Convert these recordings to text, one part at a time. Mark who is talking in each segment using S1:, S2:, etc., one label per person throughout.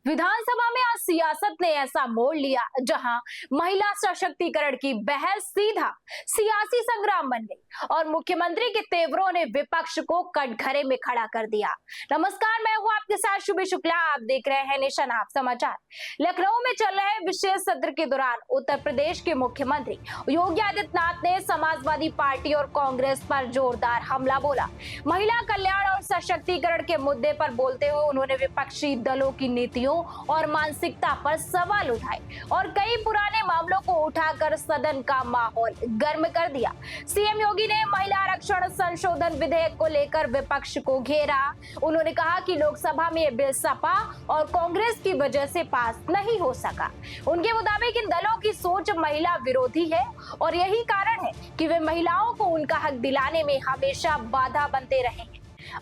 S1: विधानसभा में आज सियासत ने ऐसा मोड़ लिया जहां महिला सशक्तिकरण की बहस सीधा सियासी संग्राम बन गई और मुख्यमंत्री के तेवरों ने विपक्ष को कटघरे में खड़ा कर दिया। नमस्कार, मैं हूं आपके साथ शुभी शुक्ला। आप देख रहे हैं नेशन आप समाचार। लखनऊ में चल रहे विशेष सत्र के दौरान उत्तर प्रदेश के मुख्यमंत्री योगी आदित्यनाथ ने समाजवादी पार्टी और कांग्रेस पर जोरदार हमला बोला। महिला कल्याण और सशक्तिकरण के मुद्दे पर बोलते हुए उन्होंने विपक्षी दलों की नीतियों और मानसिकता पर सवाल उठाए और कई पुराने मामलों को उठाकर सदन का माहौल गर्म कर दिया। सीएम योगी ने महिला आरक्षण संशोधन विधेयक को लेकर विपक्ष को घेरा। उन्होंने कहा कि लोकसभा में यह बिल सपा और कांग्रेस की वजह से पास नहीं हो सका। उनके मुताबिक इन दलों की सोच महिला विरोधी है और यही कारण है कि वे महिलाओं को उनका हक दिलाने में हमेशा बाधा बनते रहे हैं।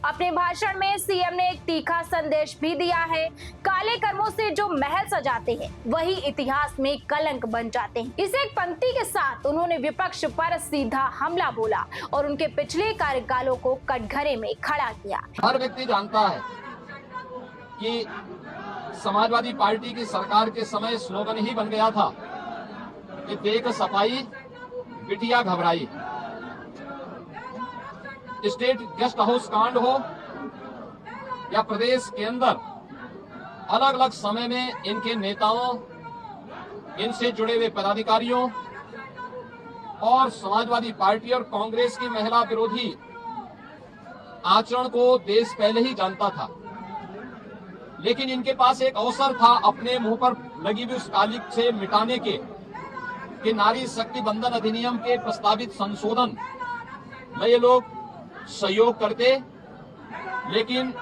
S1: अपने भाषण में सीएम ने एक तीखा संदेश भी दिया है। काले कर्मों से जो महल सजाते हैं वही इतिहास में कलंक बन जाते हैं। इस एक पंक्ति के साथ उन्होंने विपक्ष पर सीधा हमला बोला और उनके पिछले कार्यकालों को कटघरे में खड़ा किया।
S2: हर व्यक्ति जानता है कि समाजवादी पार्टी की सरकार के समय स्लोगन ही बन गया था कि देख सफाई बिटिया घबराई। स्टेट गेस्ट हाउस कांड हो या प्रदेश के अंदर अलग अलग समय में इनके नेताओं, इनसे जुड़े हुए पदाधिकारियों और समाजवादी पार्टी और कांग्रेस की महिला विरोधी आचरण को देश पहले ही जानता था, लेकिन इनके पास एक अवसर था अपने मुंह पर लगी हुई उस कालिक से मिटाने के कि नारी शक्ति बंधन अधिनियम के प्रस्तावित संशोधन में ये लोग सहयोग करते, लेकिन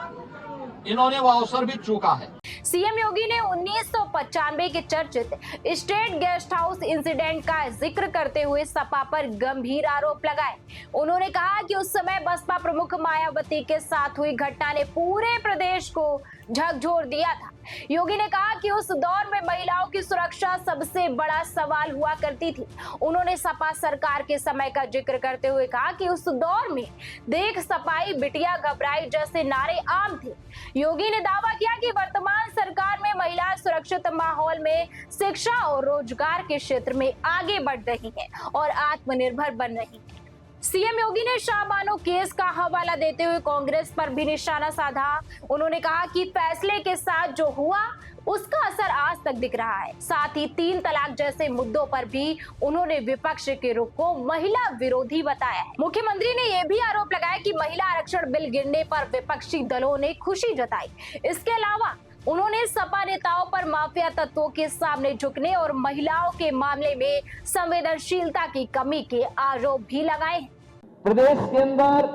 S2: इन्होंने वो अवसर भी चूका है।
S1: सीएम योगी ने 1995 के चर्चित स्टेट गेस्ट हाउस इंसिडेंट का जिक्र करते हुए सपा पर गंभीर आरोप लगाए। उन्होंने कहा कि उस समय बसपा प्रमुख मायावती के साथ हुई घटना ने पूरे प्रदेश को झकझोर दिया था। योगी ने कहा कि उस दौर में महिलाओं की सुरक्षा सबसे बड़ा सवाल हुआ करती थी। उन्होंने सपा सरकार के समय का जिक्र करते हुए कहा कि उस दौर में देख सफाई बिटिया घबराई जैसे नारे आम थे। योगी ने दावा किया कि वर्तमान सरकार में महिला सुरक्षित माहौल में शिक्षा और रोजगार के क्षेत्र में आगे बढ़ रही है और आत्मनिर्भर बन रही है। सीएम योगी ने शाहबानो केस का हवाला देते हुए कांग्रेस पर भी निशाना साधा। उन्होंने कहा कि फैसले के साथ जो हुआ उसका असर आज तक दिख रहा है। साथ ही 3 तलाक जैसे मुद्दों पर भी उन्होंने विपक्ष के रुख को महिला विरोधी बताया है। मुख्यमंत्री ने यह भी आरोप लगाया कि महिला आरक्षण बिल गिरने पर विपक्षी दलों ने खुशी जताई। इसके अलावा उन्होंने सपा नेताओं पर माफिया तत्वों के सामने झुकने और महिलाओं के मामले में संवेदनशीलता की कमी के आरोप भी लगाए हैं।
S3: प्रदेश के अंदर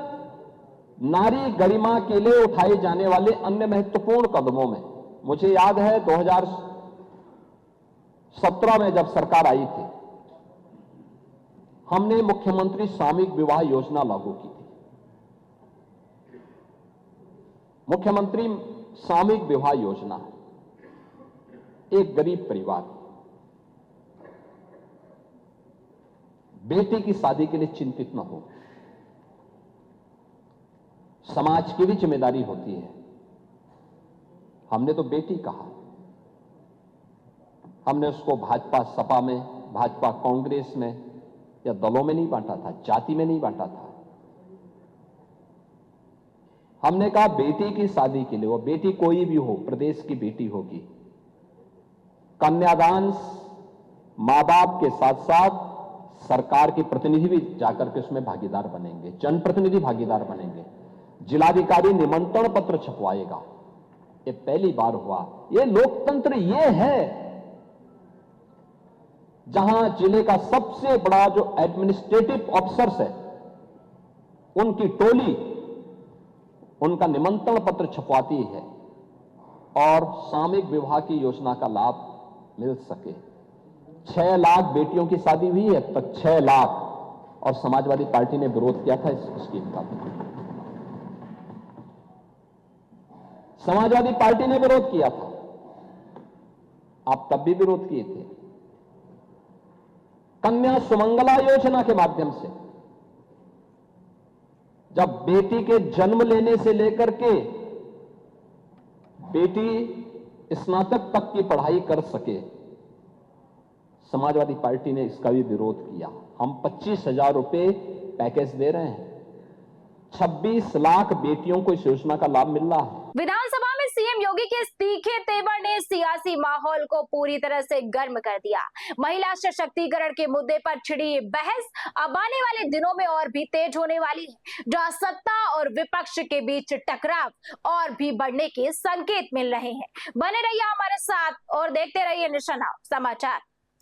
S3: नारी गरिमा के लिए उठाए जाने वाले अन्य महत्वपूर्ण कदमों में मुझे याद है 2017 में जब सरकार आई थी, हमने मुख्यमंत्री सामूहिक विवाह योजना लागू की थी। मुख्यमंत्री सामूहिक विवाह योजना एक गरीब परिवार बेटी की शादी के लिए चिंतित न हो, समाज की भी जिम्मेदारी होती है। हमने तो बेटी कहा, हमने उसको भाजपा सपा में, भाजपा कांग्रेस में या दलों में नहीं बांटा था, जाति में नहीं बांटा था। हमने कहा बेटी की शादी के लिए, वो बेटी कोई भी हो, प्रदेश की बेटी होगी, कन्यादान मां बाप के साथ साथ सरकार के प्रतिनिधि भी जाकर के उसमें भागीदार बनेंगे, जनप्रतिनिधि भागीदार बनेंगे, जिलाधिकारी निमंत्रण पत्र छपवाएगा। ये पहली बार हुआ। ये लोकतंत्र ये है जहां जिले का सबसे बड़ा जो एडमिनिस्ट्रेटिव ऑफिसर्स है उनकी टोली उनका निमंत्रण पत्र छपवाती है और सामूहिक विवाह की योजना का लाभ मिल सके। 6 लाख बेटियों की शादी हुई है, तक 6 लाख, और समाजवादी पार्टी ने विरोध किया था इस स्कीम का। समाजवादी पार्टी ने विरोध किया था, आप तब भी विरोध किए थे। कन्या सुमंगला योजना के माध्यम से जब बेटी के जन्म लेने से लेकर के बेटी स्नातक तक की पढ़ाई कर सके, समाजवादी पार्टी ने इसका भी विरोध किया। हम 25,000 रुपए पैकेज दे रहे हैं, 26 लाख बेटियों को इस योजना का लाभ मिल रहा है।
S1: विधानसभा में सीएम योगी के इस तीखे तेवर ने सियासी माहौल को पूरी तरह से गर्म कर दिया। महिला सशक्तिकरण के मुद्दे पर छिड़ी ये बहस अब आने वाले दिनों में और भी तेज होने वाली है, जहां सत्ता और विपक्ष के बीच टकराव और भी बढ़ने के संकेत मिल रहे हैं। बने रहिए हमारे साथ और देखते रहिए निशान समाचार।